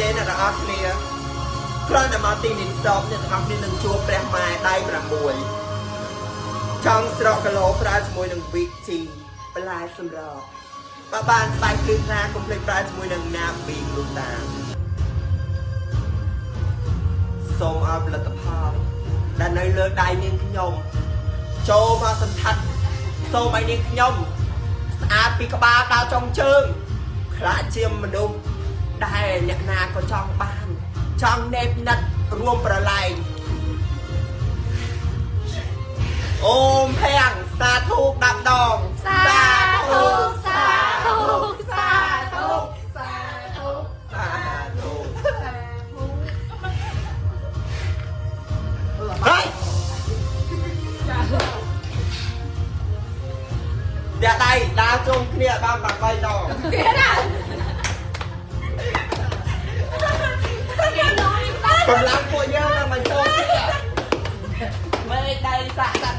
ទេអ្នកទាំងអស់គ្នាគ្រាន់តែមកទីនេះសពអ្នកទាំងអស់គ្នានឹងជួបព្រះម៉ែដៃ6ចង់ស្រកគីឡូប្រើជាមួយនឹងវីជីបន្លែសម្រស់បើបានស្បែកភ្លឺណាកុំភ្លេចប្រើជាមួយនឹងណាប៊ីលូតាសូមឲ្យផលិតផលដែលនៅលើដៃនាងខ្ញុំចូលមកសន្តាត់សូមឲ្យនាងខ្ញុំស្អាតពីក្បាលដល់ចុងជើងខ្លាចជាមនុស្សដែលអ្នកណាក៏ចង់បានចង់ណែបណាត់រួមប្រឡែងអូមភាំងសាធុ10 ដងសាធុសាធុសាធុសាធុសាធុហើយតែដៃដើរជុំគ្នាបាន8 ដងទៀតណាកម្លាំងពួកយើងនឹងបញ្ចូលគ្នាមេដៃសាក់